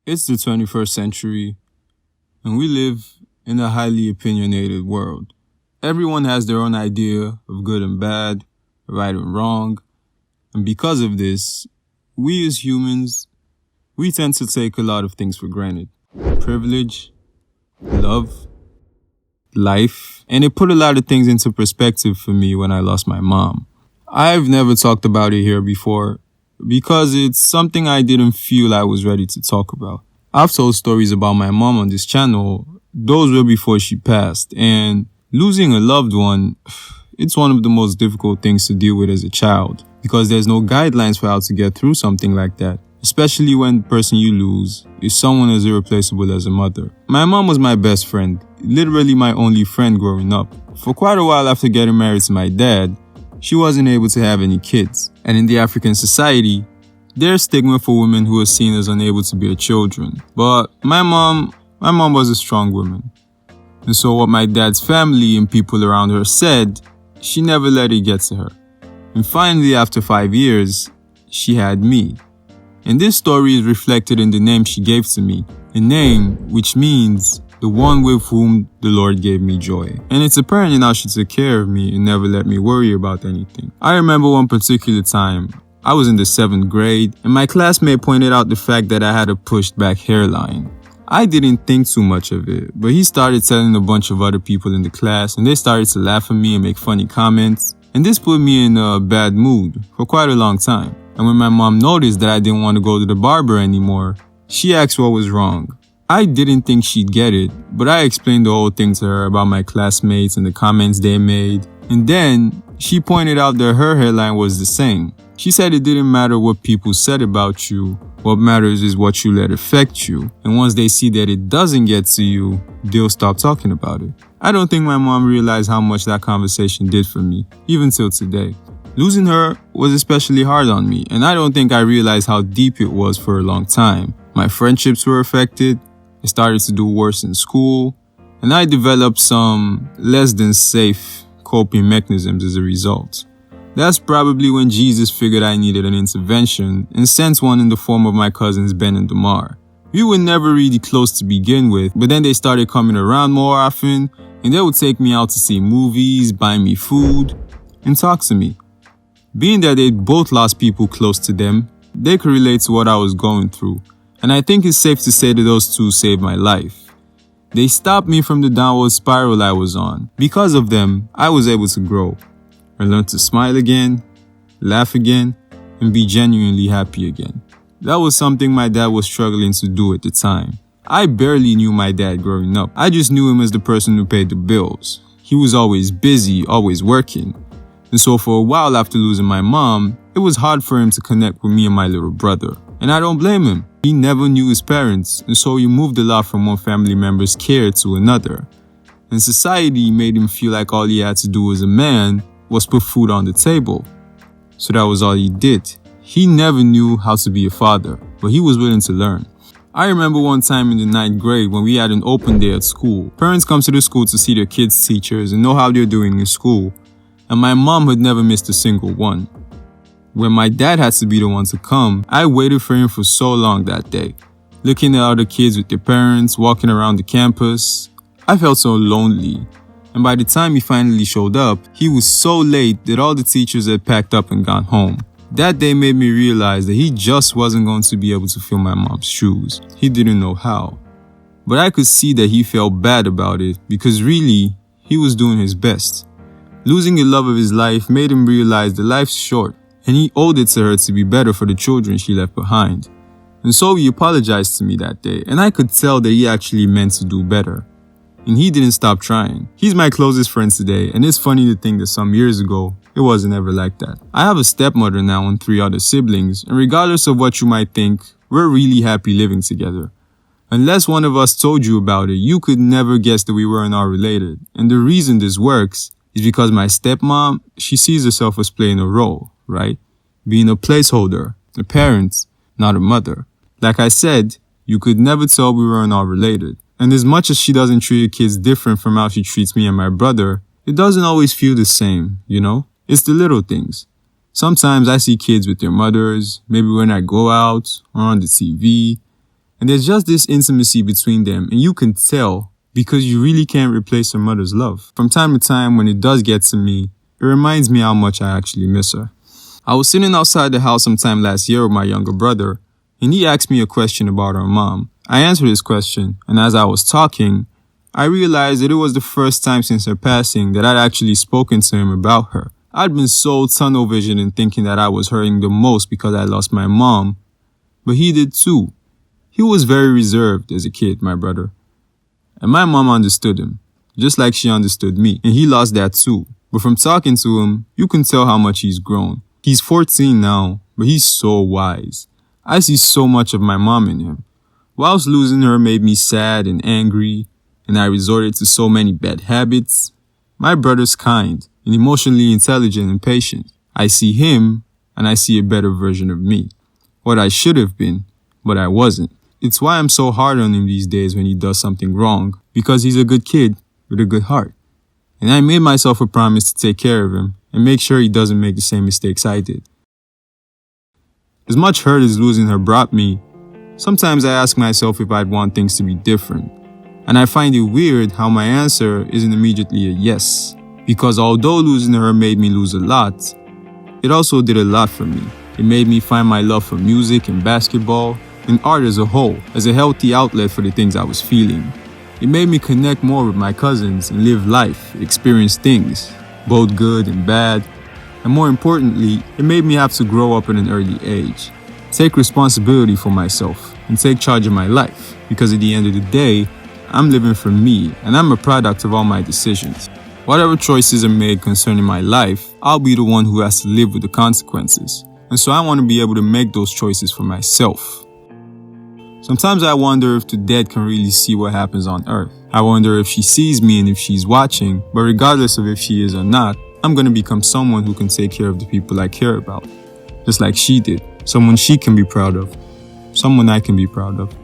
It's the 21st century, and we live in a highly opinionated world. Everyone has their own idea of good and bad, right and wrong, and because of this, we as humans, we tend to take a lot of things for granted. Privilege, love, life, and it put a lot of things into perspective for me when I lost my mom. I've never talked about it here before, because it's something I didn't feel I was ready to talk about. I've told stories about my mom on this channel. Those were before she passed, and losing a loved one, it's one of the most difficult things to deal with as a child, because there's no guidelines for how to get through something like that, especially when the person you lose is someone as irreplaceable as a mother. My mom was my best friend, literally my only friend growing up. For quite a while after getting married to my dad, she wasn't able to have any kids. And in the African society, there's stigma for women who are seen as unable to bear children. But my mom was a strong woman. And so what my dad's family and people around her said, she never let it get to her. And finally, after 5 years, she had me. And this story is reflected in the name she gave to me, a name which means the one with whom the Lord gave me joy. And it's apparent in how she took care of me and never let me worry about anything. I remember one particular time, I was in the 7th grade, and my classmate pointed out the fact that I had a pushed back hairline. I didn't think too much of it, but he started telling a bunch of other people in the class, and they started to laugh at me and make funny comments. And this put me in a bad mood for quite a long time. And when my mom noticed that I didn't want to go to the barber anymore, she asked what was wrong. I didn't think she'd get it, but I explained the whole thing to her about my classmates and the comments they made. And then she pointed out that her hairline was the same. She said it didn't matter what people said about you. What matters is what you let affect you. And once they see that it doesn't get to you, they'll stop talking about it. I don't think my mom realized how much that conversation did for me, even till today. Losing her was especially hard on me, and I don't think I realized how deep it was for a long time. My friendships were affected. I started to do worse in school, and I developed some less than safe coping mechanisms as a result. That's probably when Jesus figured I needed an intervention and sent one in the form of my cousins Ben and Damar. We were never really close to begin with, but then they started coming around more often, and they would take me out to see movies, buy me food, and talk to me. Being that they both lost people close to them, they could relate to what I was going through. And I think it's safe to say that those two saved my life. They stopped me from the downward spiral I was on. Because of them, I was able to grow. I learned to smile again, laugh again, and be genuinely happy again. That was something my dad was struggling to do at the time. I barely knew my dad growing up. I just knew him as the person who paid the bills. He was always busy, always working. And so for a while after losing my mom, it was hard for him to connect with me and my little brother. And I don't blame him. He never knew his parents, and so he moved a lot from one family member's care to another. And society made him feel like all he had to do as a man was put food on the table. So that was all he did. He never knew how to be a father, but he was willing to learn. I remember one time in the 9th grade when we had an open day at school. Parents come to the school to see their kids' teachers and know how they're doing in school. And my mom had never missed a single one. When my dad had to be the one to come, I waited for him for so long that day. Looking at other kids with their parents, walking around the campus, I felt so lonely. And by the time he finally showed up, he was so late that all the teachers had packed up and gone home. That day made me realize that he just wasn't going to be able to fill my mom's shoes. He didn't know how. But I could see that he felt bad about it because really, he was doing his best. Losing the love of his life made him realize that life's short, and he owed it to her to be better for the children she left behind. And so he apologized to me that day, and I could tell that he actually meant to do better. And he didn't stop trying. He's my closest friend today, and it's funny to think that some years ago, it wasn't ever like that. I have a stepmother now and 3 other siblings, and regardless of what you might think, we're really happy living together. Unless one of us told you about it, you could never guess that we weren't all related. And the reason this works is because my stepmom, she sees herself as playing a role, right? Being a placeholder, a parent, not a mother. Like I said, you could never tell we weren't all related. And as much as she doesn't treat her kids different from how she treats me and my brother, it doesn't always feel the same, you know? It's the little things. Sometimes I see kids with their mothers, maybe when I go out or on the TV, And there's just this intimacy between them, and you can tell because you really can't replace her mother's love. From time to time, when it does get to me, it reminds me how much I actually miss her. I was sitting outside the house sometime last year with my younger brother, and he asked me a question about our mom. I answered his question, and as I was talking, I realized that it was the first time since her passing that I'd actually spoken to him about her. I'd been so tunnel visioned in thinking that I was hurting the most because I lost my mom, but he did too. He was very reserved as a kid, my brother. And my mom understood him, just like she understood me, and he lost that too. But from talking to him, you can tell how much he's grown. He's 14 now, but he's so wise. I see so much of my mom in him. Whilst losing her made me sad and angry, and I resorted to so many bad habits, my brother's kind and emotionally intelligent and patient. I see him, and I see a better version of me. What I should have been, but I wasn't. It's why I'm so hard on him these days when he does something wrong, because he's a good kid with a good heart. And I made myself a promise to take care of him and make sure he doesn't make the same mistakes I did. As much hurt as losing her brought me, sometimes I ask myself if I'd want things to be different. And I find it weird how my answer isn't immediately a yes. Because although losing her made me lose a lot, it also did a lot for me. It made me find my love for music and basketball and art as a whole, as a healthy outlet for the things I was feeling. It made me connect more with my cousins and live life, experience things, both good and bad. And more importantly, it made me have to grow up at an early age, take responsibility for myself, and take charge of my life. Because at the end of the day, I'm living for me, and I'm a product of all my decisions. Whatever choices are made concerning my life, I'll be the one who has to live with the consequences. And so I want to be able to make those choices for myself. Sometimes I wonder if the dead can really see what happens on earth. I wonder if she sees me and if she's watching, but regardless of if she is or not, I'm going to become someone who can take care of the people I care about. Just like she did. Someone she can be proud of. Someone I can be proud of.